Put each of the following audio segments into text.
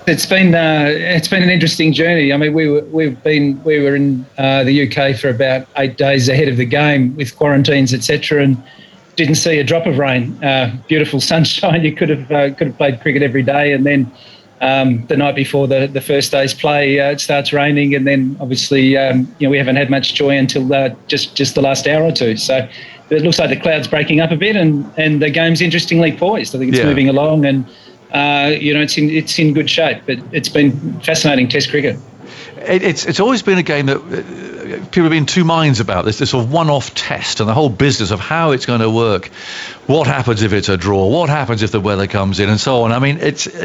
It's been an interesting journey. I mean, we were in the UK for about 8 days ahead of the game with quarantines, etc., and didn't see a drop of rain. Beautiful sunshine. You could have played cricket every day, and then the night before the first day's play, it starts raining, and then obviously we haven't had much joy until just the last hour or two. So it looks like the cloud's breaking up a bit, and the game's interestingly poised. I think it's moving along, and it's in good shape. But it's been fascinating Test cricket. It's always been a game that people have been in two minds about this sort of one-off test and the whole business of how it's going to work. What happens if it's a draw? What happens if the weather comes in, and so on? I mean,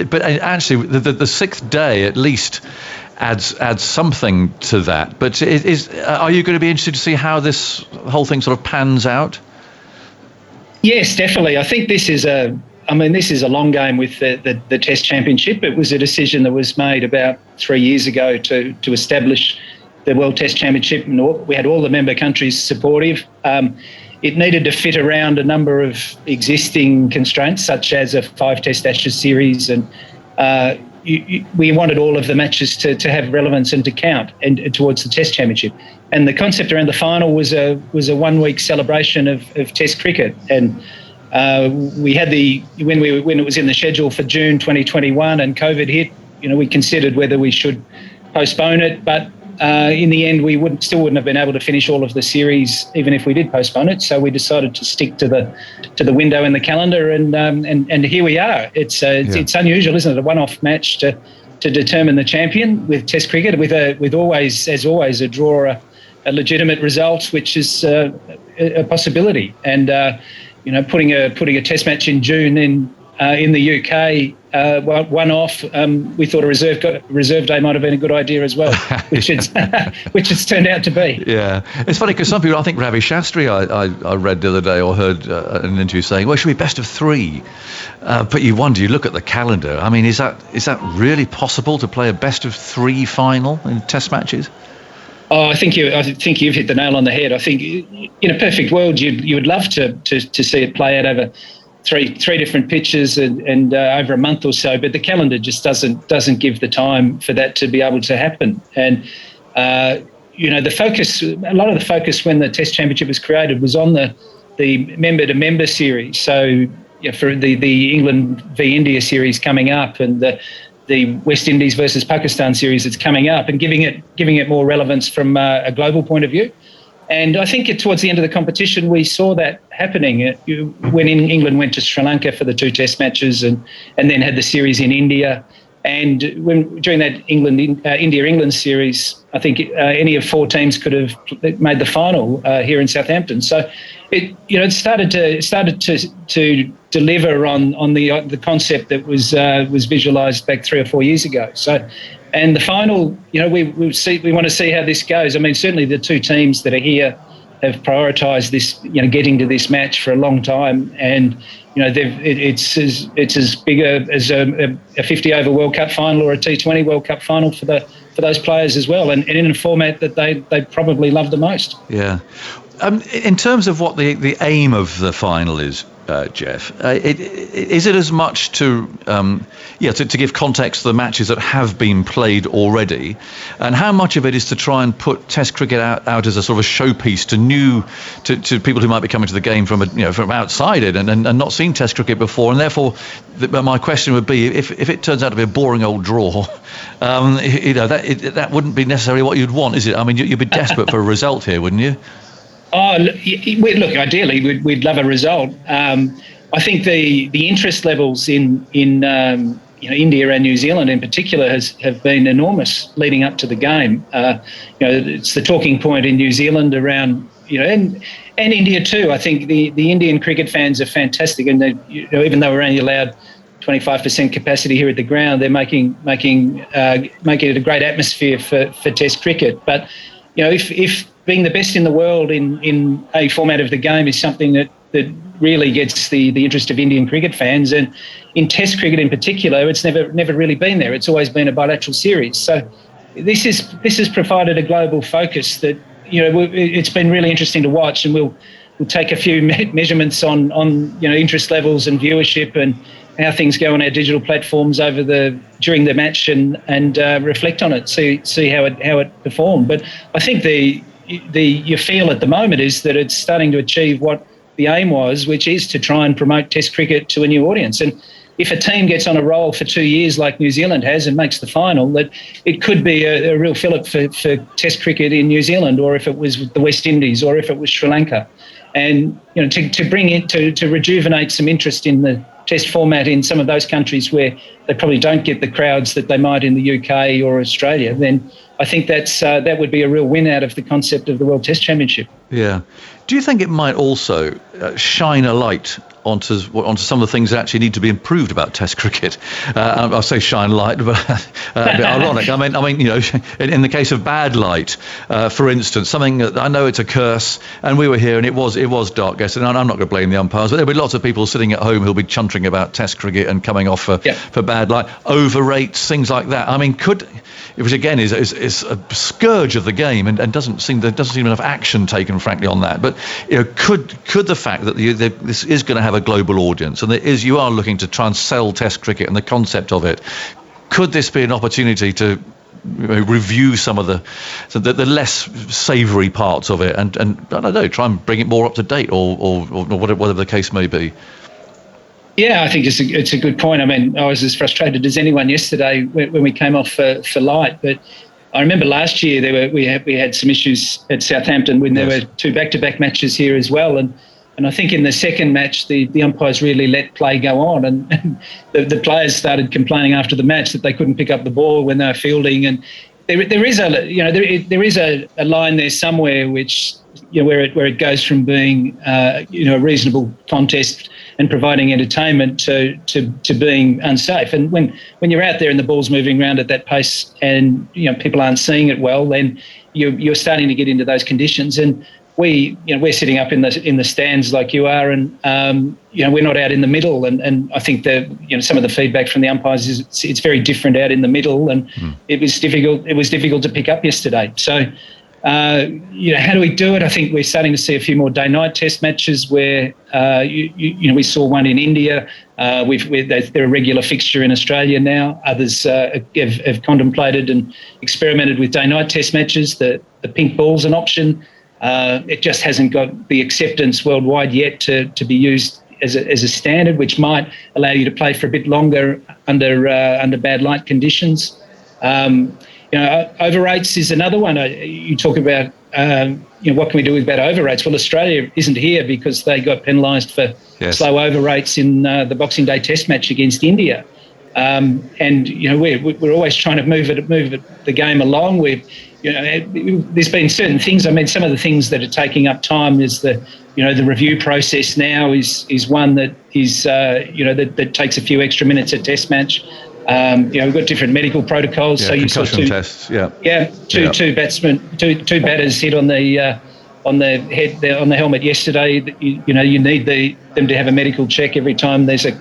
but actually the sixth day at least adds something to that. But are you going to be interested to see how this whole thing sort of pans out? Yes, definitely. I think this is a long game with the Test Championship. It was a decision that was made about 3 years ago to establish the World Test Championship, and we had all the member countries supportive. It needed to fit around a number of existing constraints, such as a 5 Test Ashes series, and we wanted all of the matches to have relevance and to count and towards the Test Championship. And the concept around the final was a 1 week celebration of Test cricket, and we had when it was in the schedule for June 2021 and COVID hit, we considered whether we should postpone it, but in the end we still wouldn't have been able to finish all of the series even if we did postpone it. So we decided to stick to the window in the calendar, and here we are. It's unusual, isn't it? A one-off match to determine the champion with Test cricket, with always a draw, a legitimate result, which is a possibility. And putting a Test match in June in the UK, one off, we thought a reserve day might have been a good idea as well, which it's turned out to be. Yeah, it's funny because some people, I think Ravi Shastri, I read the other day or heard an interview saying, well, it should be best of 3. But you look at the calendar. I mean, is that really possible to play a best of 3 final in Test matches? Oh, I think you've hit the nail on the head. I think in a perfect world, you would love to see it play out over three different pitches and over a month or so, but the calendar just doesn't give the time for that to be able to happen. And the focus, a lot of the focus when the Test Championship was created was on the member-to-member series. So for the England v India series coming up, and the West Indies versus Pakistan series that's coming up, and giving it more relevance from a global point of view. And I think towards the end of the competition, we saw that happening when England went to Sri Lanka for the 2 Test matches, and then had the series in India. And during that India-England series, I think any of 4 teams could have made the final here in Southampton. So it started to deliver on the concept that was visualised back 3 or 4 years ago. So, and the final, we want to see how this goes. I mean, certainly the 2 teams that are here have prioritised this, getting to this match for a long time, and it's as big as a 50 over World Cup final or a T20 World Cup final for those players as well, and in a format that they probably love the most. Yeah. In terms of what the aim of the final is, Jeff, is it as much to give context to the matches that have been played already, and how much of it is to try and put Test cricket out as a sort of a showpiece to people who might be coming to the game from outside it and not seen Test cricket before, and therefore my question would be, if it turns out to be a boring old draw, that wouldn't be necessarily what you'd want, is it? I mean, you'd be desperate for a result here, wouldn't you? Oh, look, ideally, we'd love a result. I think the interest levels in India and New Zealand in particular have been enormous leading up to the game. It's the talking point in New Zealand around, and India too. I think the Indian cricket fans are fantastic, and they, even though we're only allowed 25% capacity here at the ground, they're making it a great atmosphere for Test cricket. But if being the best in the world in a format of the game is something that really gets the interest of Indian cricket fans, and in Test cricket in particular, it's never really been there. It's always been a bilateral series. So this has provided a global focus that it's been really interesting to watch, and we'll take a few measurements on interest levels and viewership, how things go on our digital platforms during the match and reflect on it, see how it performed. But I think your feel at the moment is that it's starting to achieve what the aim was, which is to try and promote Test cricket to a new audience. And if a team gets on a roll for 2 years like New Zealand has and makes the final, that it could be a real fillip for Test cricket in New Zealand, or if it was the West Indies, or if it was Sri Lanka. And to bring it to rejuvenate some interest in the Test format in some of those countries where they probably don't get the crowds that they might in the UK or Australia, then I think that would be a real win out of the concept of the World Test Championship. Yeah. Do you think it might also shine a light onto some of the things that actually need to be improved about Test cricket? I'll say shine light, but a bit ironic. I mean, in the case of bad light, for instance, something that I know it's a curse, and we were here, and it was dark yesterday. And I'm not going to blame the umpires, but there'll be lots of people sitting at home who'll be chuntering about Test cricket and coming off for bad light, overrates, things like that. I mean, which again is a scourge of the game, and doesn't seem enough action taken, frankly, on that. But could the fact that this is going to have a global audience, and you are looking to try and sell Test cricket and the concept of it, could this be an opportunity to review some of the less savoury parts of it, and I don't know, try and bring it more up to date, or whatever the case may be? Yeah, I think it's a good point. I mean, I was as frustrated as anyone yesterday when we came off for light. But I remember last year we had some issues at Southampton when there were 2 back-to-back matches here as well. And I think in the second match, the umpires really let play go on, and the players started complaining after the match that they couldn't pick up the ball when they were fielding. And there is a line there somewhere which where it goes from being a reasonable contest and providing entertainment to being unsafe. And when you're out there and the ball's moving around at that pace and people aren't seeing it well, then you're starting to get into those conditions. And we're sitting up in the stands like you are, and we're not out in the middle. And I think that some of the feedback from the umpires is it's very different out in the middle, and it was difficult to pick up yesterday. So. How do we do it? I think we're starting to see a few more day-night Test matches where, we saw one in India. They're a regular fixture in Australia now. Others have contemplated and experimented with day-night Test matches. The pink ball's an option. It just hasn't got the acceptance worldwide yet to be used as a standard, which might allow you to play for a bit longer under bad light conditions. Overrates is another one. You talk about, what can we do about overrates? Well, Australia isn't here because they got penalised for slow overrates in the Boxing Day Test match against India. We're always trying to move the game along. There's been certain things. I mean, some of the things that are taking up time is the review process now is one that is that takes a few extra minutes a Test match. We've got different medical protocols. Yeah, so you saw tests. Two batters hit on the head on the helmet yesterday. You need them to have a medical check every time there's a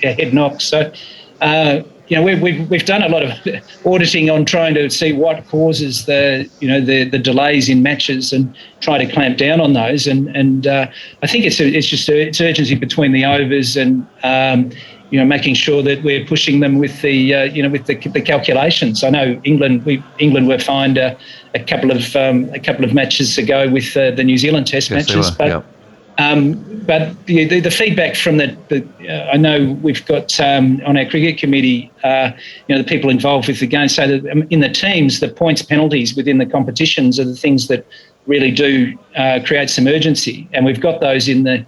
head knock. So we've done a lot of auditing on trying to see what causes the delays in matches and try to clamp down on those. And I think it's urgency between the overs and. Making sure that we're pushing them with the calculations. I know England were fined a couple of matches ago with the New Zealand Test matches, but the feedback from I know we've got on our cricket committee, the people involved with the game say that in the teams, the points penalties within the competitions are the things that really do create some urgency, and we've got those in the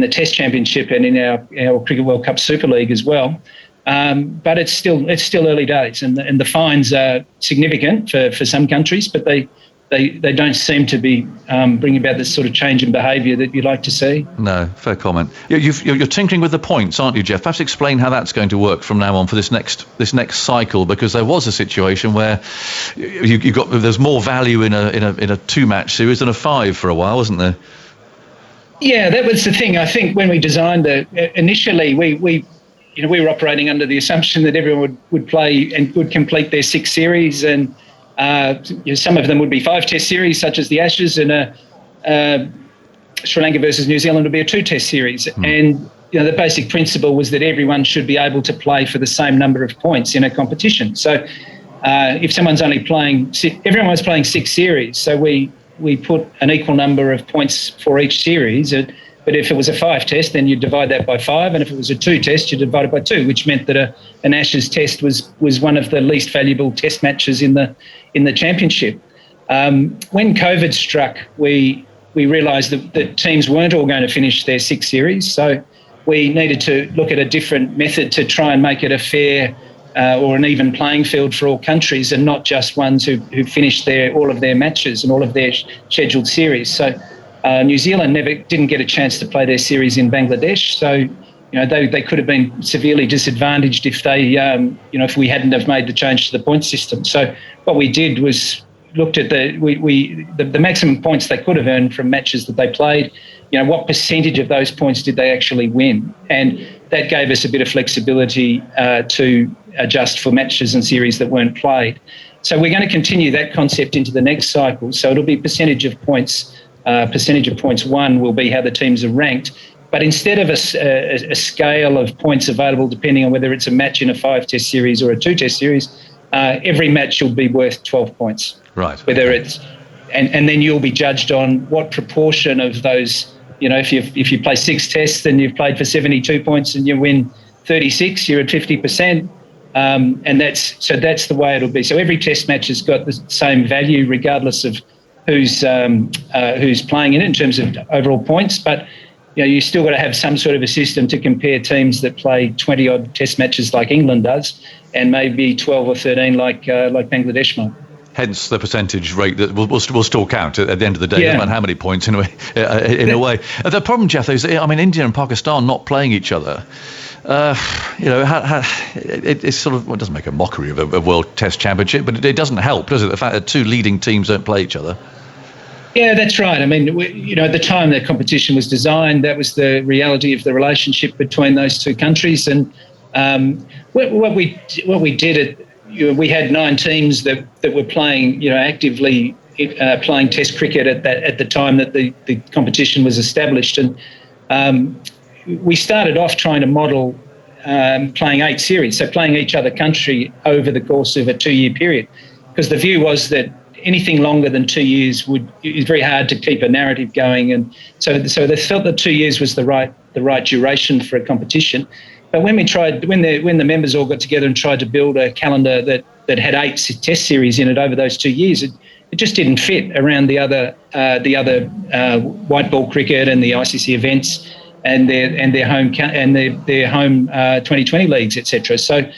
Test Championship and in our Cricket World Cup Super League as well. But it's still early days, and the fines are significant for some countries, but they don't seem to be bringing about this sort of change in behaviour that you'd like to see. No, fair comment. You're tinkering with the points, aren't you, Jeff? Perhaps explain how that's going to work from now on for this next cycle, because there was a situation where there's more value in a 2-match series than a 5 for a while, wasn't there? Yeah, that was the thing. I think when we designed initially, we were operating under the assumption that everyone would play and would complete their 6 series, and some of them would be 5 Test series, such as the Ashes, and Sri Lanka versus New Zealand would be a 2 Test series. And the basic principle was that everyone should be able to play for the same number of points in a competition. So if someone's only playing, everyone was playing 6 series, so we put an equal number of points for each series. But if it was a 5 test, then you divide that by 5, and if it was a 2 test, you divide it by 2, which meant that an Ashes test was one of the least valuable test matches in the championship. When COVID struck, we realised that teams weren't all going to finish their 6 series, so we needed to look at a different method to try and make it a fair or an even playing field for all countries, and not just ones who finished all of their matches and all of their scheduled series. So New Zealand didn't get a chance to play their series in Bangladesh, so they could have been severely disadvantaged if if we hadn't have made the change to the point system. So what we did was looked at the maximum points they could have earned from matches that they played. What percentage of those points did they actually win? And that gave us a bit of flexibility to adjust for matches and series that weren't played. So we're going to continue that concept into the next cycle. So it'll be percentage of points won will be how the teams are ranked. But instead of a scale of points available, depending on whether it's a match in a 5-test series or a 2-test series, every match will be worth 12 points. Right. Whether it's, and then you'll be judged on what proportion of those. If you play 6 tests and you've played for 72 points and you win 36, you're at 50%. And that's the way it'll be. So every test match has got the same value, regardless of who's playing in it in terms of overall points. But you still got to have some sort of a system to compare teams that play 20 odd test matches like England does, and maybe 12 or 13 like Bangladesh might. Hence the percentage rate that will still count at the end of the day. Yeah. No matter how many points in a way. The problem, Jeff, is India and Pakistan not playing each other. It's sort of, it doesn't make a mockery of a World Test Championship, but it doesn't help, does it? The fact that 2 leading teams don't play each other. Yeah, that's right. I mean, at the time the competition was designed, that was the reality of the relationship between those 2 countries. And what we did we had 9 teams that were playing, actively playing Test cricket at the time that the competition was established, and we started off trying to model playing 8 series, so playing each other country over the course of a 2-year period, because the view was that anything longer than 2 years is very hard to keep a narrative going, and so they felt that 2 years was the right duration for a competition. But when the members all got together and tried to build a calendar that had 8 test series in it over those 2 years, it just didn't fit around the other white ball cricket and the ICC events and their home 2020 leagues, etc. So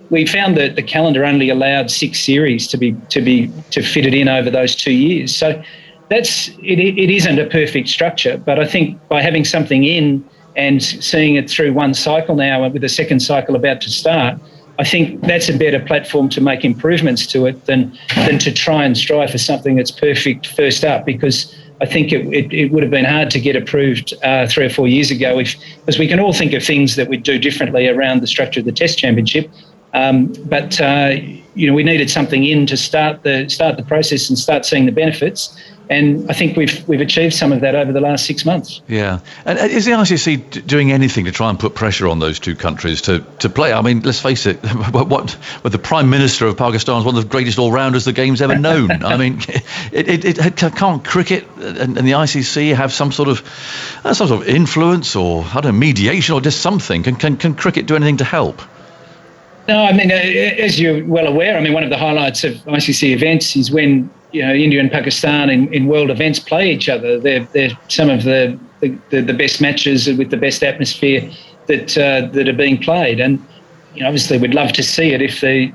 we found that the calendar only allowed 6 series to fit it in over those 2 years. So it isn't a perfect structure, but I think by having something in and seeing it through one cycle now, with the second cycle about to start, I think that's a better platform to make improvements to it than to try and strive for something that's perfect first up, because I think it would have been hard to get approved 3 or 4 years ago, because we can all think of things that we'd do differently around the structure of the Test Championship. But we needed something in to start the process and start seeing the benefits. And I think we've achieved some of that over the last 6 months. Yeah. And is the ICC doing anything to try and put pressure on those 2 countries to play? I mean, let's face it, what the Prime Minister of Pakistan is one of the greatest all-rounders the game's ever known. I mean, can't cricket and the ICC have some sort of influence, or mediation, or just something? Can cricket do anything to help? No, I mean, as you're well aware, I mean, one of the highlights of ICC events is when India and Pakistan in world events play each other. They're some of the best matches with the best atmosphere that are being played. And obviously we'd love to see it if the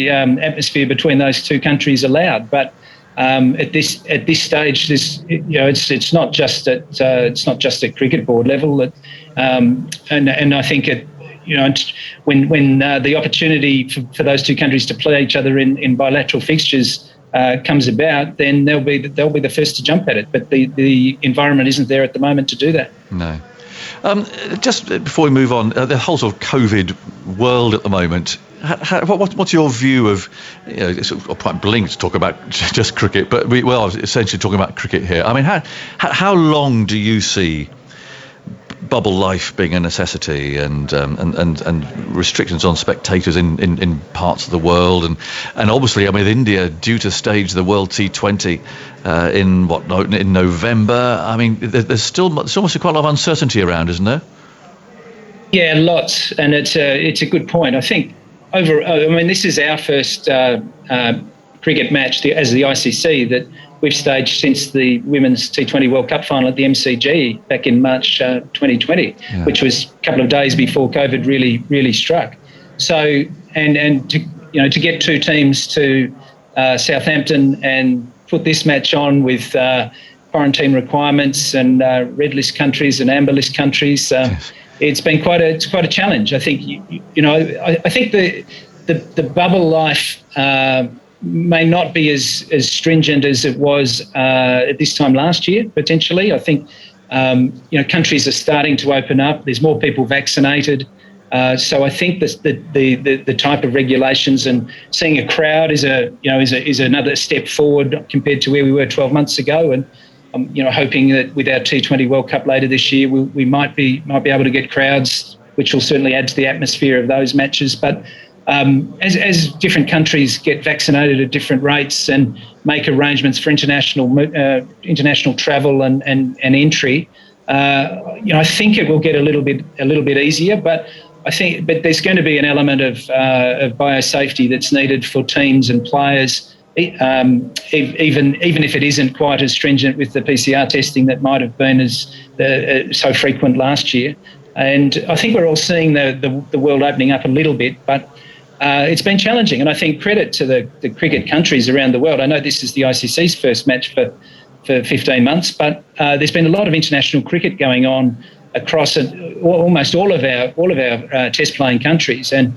atmosphere between those 2 countries allowed. But at this stage, it's not just at cricket board level. And I think when the opportunity for those 2 countries to play each other in bilateral fixtures comes about, then they'll be the first to jump at it. But the environment isn't there at the moment to do that. No. Just before we move on, the whole sort of COVID world at the moment, what's your view of, it's quite blinking to talk about just cricket, but I was essentially talking about cricket here. I mean, how long do you see bubble life being a necessity, and restrictions on spectators in parts of the world, and obviously, I mean, India due to stage the World T20 in November. I mean, there's almost quite a lot of uncertainty around, isn't there? Yeah, lots, and it's a good point. I think this is our first cricket match as the ICC that we've staged since the Women's T20 World Cup final at the MCG back in March 2020, which was a couple of days before COVID really struck. So, and to get two teams to Southampton and put this match on with quarantine requirements and red list countries and amber list countries. Yes. It's been quite a challenge. I think I think the bubble life may not be as stringent as it was at this time last year. Potentially, I think countries are starting to open up. There's more people vaccinated, so I think the type of regulations and seeing a crowd is another step forward compared to where we were 12 months ago. And hoping that with our T20 World Cup later this year, we might be able to get crowds, which will certainly add to the atmosphere of those matches. But as different countries get vaccinated at different rates and make arrangements for international travel and entry, I think it will get a little bit easier. But there's going to be an element of biosafety that's needed for teams and players. Even if it isn't quite as stringent with the PCR testing that might have been as so frequent last year. And I think we're all seeing the world opening up a little bit, but it's been challenging. And I think credit to the cricket countries around the world. I know this is the ICC's first match for 15 months, but there's been a lot of international cricket going on across almost all of our test-playing countries. And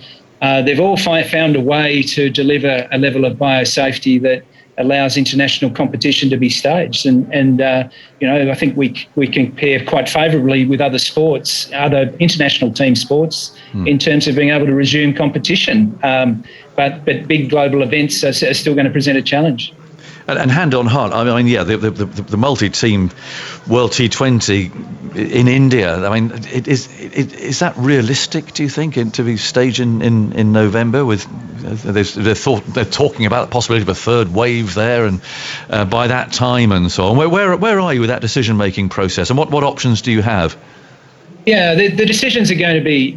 they've all found a way to deliver a level of biosafety that allows international competition to be staged. And I think we compare quite favourably with other sports, other international team sports, in terms of being able to resume competition. But big global events are still going to present a challenge. And hand on heart, I mean, yeah, the multi-team World T20 in India. I mean, is that realistic? Do you think to be staged in November? With they're talking about the possibility of a third wave there, and by that time and so on. Where are you with that decision-making process, and what options do you have? Yeah, the decisions are going to be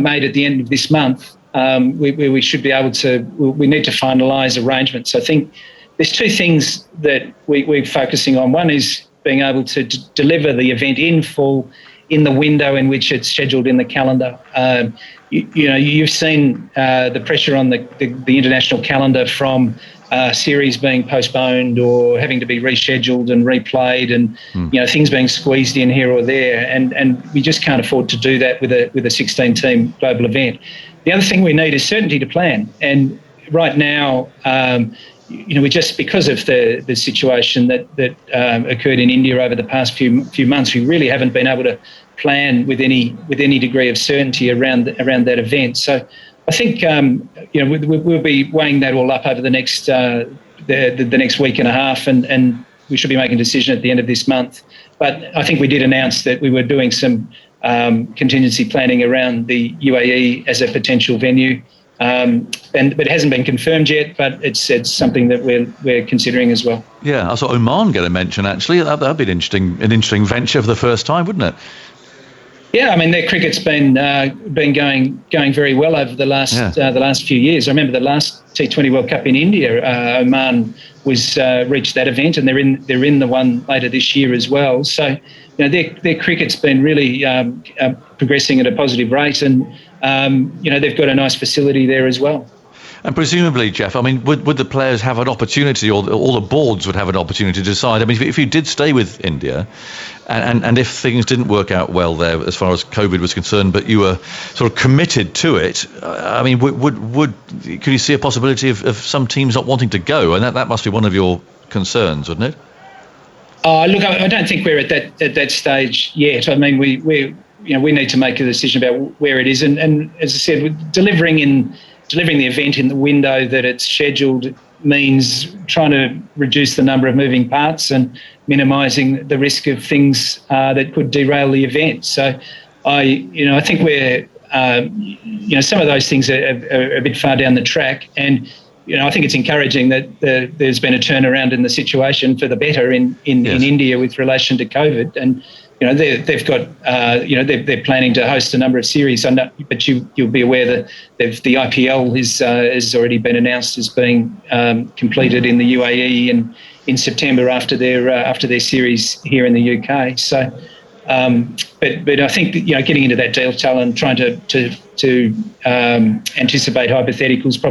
made at the end of this month. We should be able to. We need to finalise arrangements. I think there's two things that we're focusing on. One is being able to deliver the event in full in the window in which it's scheduled in the calendar. You've seen the pressure on the international calendar from series being postponed or having to be rescheduled and replayed, and things being squeezed in here or there, and we just can't afford to do that with a 16-team global event. The other thing we need is certainty to plan, and right now, we just, because of the situation that occurred in India over the past few months, we really haven't been able to plan with any degree of certainty around that event. So I think we'll be weighing that all up over the next the next week and a half, and we should be making a decision at the end of this month. But I think we did announce that we were doing some contingency planning around the UAE as a potential venue. But it hasn't been confirmed yet, but it's something that we're considering as well. Yeah, I saw Oman get a mention actually. That'd be an interesting venture for the first time, wouldn't it? Yeah, I mean their cricket's been going very well over the last few years. I remember the last T20 World Cup in India, Oman was reached that event, and they're in the one later this year as well. So their cricket's been really progressing at a positive rate, and they've got a nice facility there as well. And presumably, Jeff, I mean, would the players have an opportunity, or all the boards would have an opportunity to decide? I mean, if you did stay with India, and if things didn't work out well there as far as COVID was concerned, but you were sort of committed to it, I mean, could you see a possibility of some teams not wanting to go? And that must be one of your concerns, wouldn't it? Look, I don't think we're at that stage yet. I mean, we need to make a decision about where it is, and as I said, delivering the event in the window that it's scheduled means trying to reduce the number of moving parts and minimising the risk of things that could derail the event. So I think we're, some of those things are a bit far down the track, and I think it's encouraging that there's been a turnaround in the situation for the better in India with relation to COVID, and they've got they're planning to host a number of series. But you'll be aware that the IPL has already been announced as being completed in the UAE and in September after their series here in the UK. So. But I think getting into that detail and trying to anticipate hypotheticals,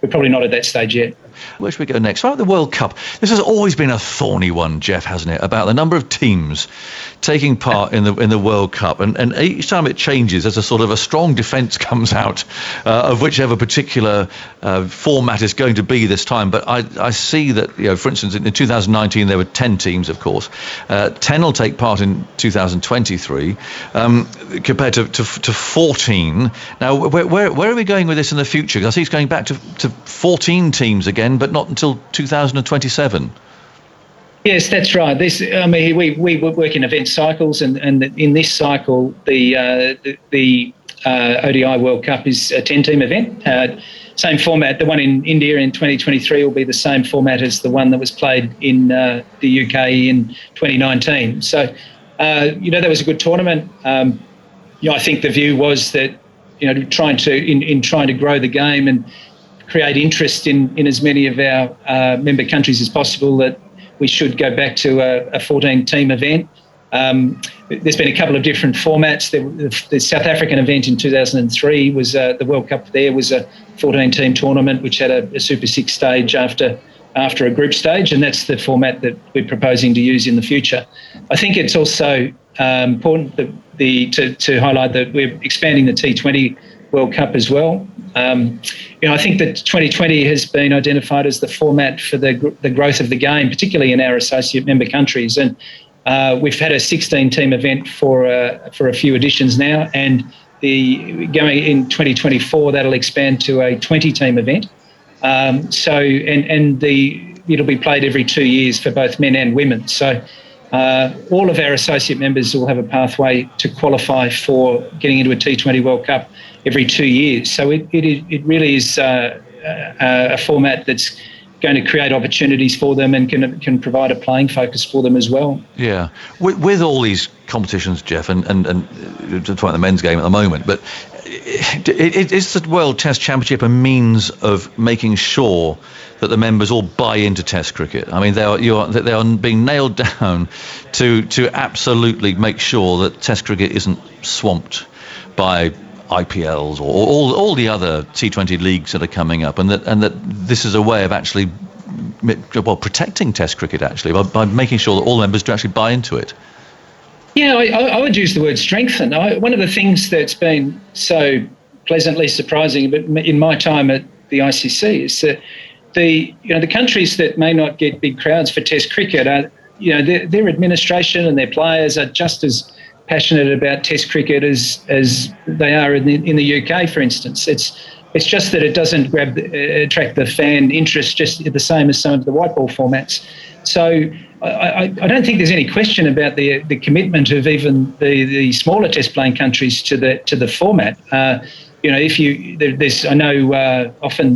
we're probably not at that stage yet. Where should we go next? Right, the World Cup. This has always been a thorny one, Jeff, hasn't it? About the number of teams taking part in the World Cup, and each time it changes, there's a sort of a strong defence comes out of whichever particular format is going to be this time. But I see that, for instance, in 2019 there were 10 teams, of course. 10 will take part in 2023, compared to 14. Now, where are we going with this in the future? Because I see it's going back to 14 teams again, but not until 2027. Yes, that's right. We work in event cycles, and in this cycle, the ODI World Cup is a 10-team event. Same format. The one in India in 2023 will be the same format as the one that was played in the UK in 2019. So, that was a good tournament. I think the view was that, trying to grow the game and create interest in as many of our member countries as possible, that we should go back to a 14-team event. There's been a couple of different formats. The South African event in 2003 was the World Cup. There was a 14-team tournament which had a Super 6 stage after a group stage, and that's the format that we're proposing to use in the future. I think it's also important to highlight that we're expanding the T20 World Cup as well. I think that 2020 has been identified as the format for the growth of the game, particularly in our associate member countries. And we've had a 16-team event for a few editions now, and going in 2024 that'll expand to a 20-team event. It'll be played every 2 years for both men and women. So all of our associate members will have a pathway to qualify for getting into a T20 World Cup every 2 years. So it really is a format that's going to create opportunities for them and can provide a playing focus for them as well. Yeah, with all these competitions, Jeff, and talking about the men's game at the moment, but is the World Test Championship a means of making sure that the members all buy into Test cricket? I mean, they are being nailed down to absolutely make sure that Test cricket isn't swamped by IPLs or all the other T20 leagues that are coming up, and that this is a way of actually protecting Test cricket actually by making sure that all members do actually buy into it. Yeah, I would use the word strengthen. One of the things that's been so pleasantly surprising in my time at the ICC is that the countries that may not get big crowds for Test cricket are, their administration and their players are just as passionate about Test cricket as they are in the UK, for instance. It's just that it doesn't attract the fan interest just the same as some of the white ball formats. So I don't think there's any question about the commitment of even the smaller Test playing countries to the format. I know often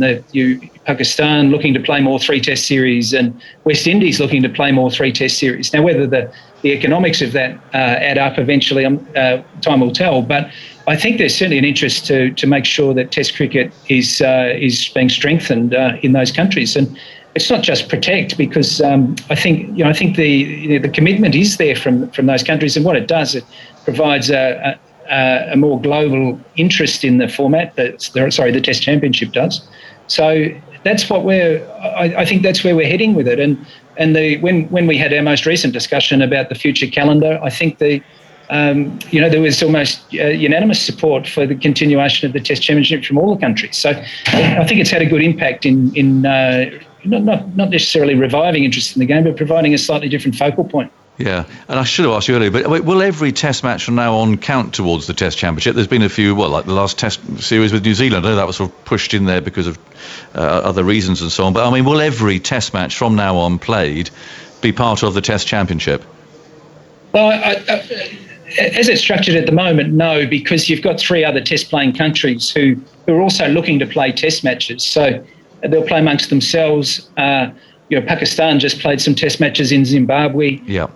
Pakistan looking to play more 3 Test series and West Indies looking to play more 3 Test series. Now, whether the economics of that add up eventually, time will tell. But I think there's certainly an interest to make sure that Test cricket is being strengthened in those countries. And it's not just protect, because I think the commitment is there from those countries, and what it does, it provides a more global interest in the format the Test Championship does. So that's what I think that's where we're heading with it. And when we had our most recent discussion about the future calendar, I think there was almost unanimous support for the continuation of the Test Championship from all the countries. So I think it's had a good impact in not necessarily reviving interest in the game, but providing a slightly different focal point. Yeah, and I should have asked you earlier, but will every Test match from now on count towards the Test Championship? There's been a few, like the last Test series with New Zealand. I know that was sort of pushed in there because of other reasons and so on. But I mean, will every Test match from now on played be part of the Test Championship? Well, as it's structured at the moment, no, because you've got 3 other Test-playing countries who are also looking to play Test matches. So they'll play amongst themselves. Pakistan just played some Test matches in Zimbabwe. Yeah.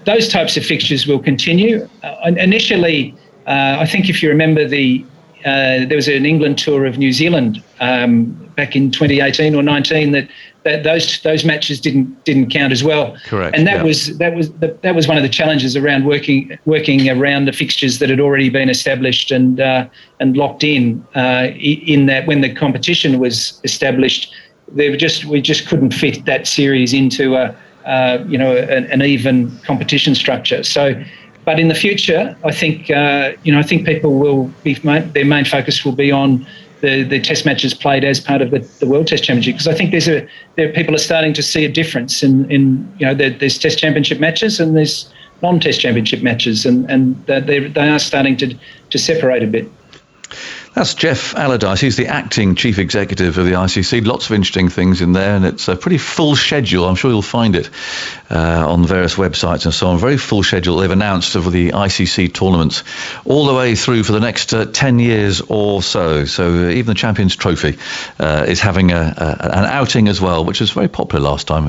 Those types of fixtures will continue. Initially, I think if you remember, there was an England tour of New Zealand back in 2018 or 19 that those matches didn't count as well. Correct. And that was one of the challenges around working around the fixtures that had already been established and locked in that when the competition was established. We just couldn't fit that series into an even competition structure. So, but in the future, I think people will be their main focus will be on the Test matches played as part of the World Test Championship, because I think people are starting to see a difference in there's Test Championship matches and there's non-Test Championship matches, and they are starting to separate a bit. That's Geoff Allardyce. He's the acting chief executive of the ICC. Lots of interesting things in there, and it's a pretty full schedule. I'm sure you'll find it on various websites and so on. Very full schedule they've announced of the ICC tournaments all the way through for the next 10 years or so. So even the Champions Trophy is having an outing as well, which was very popular last time.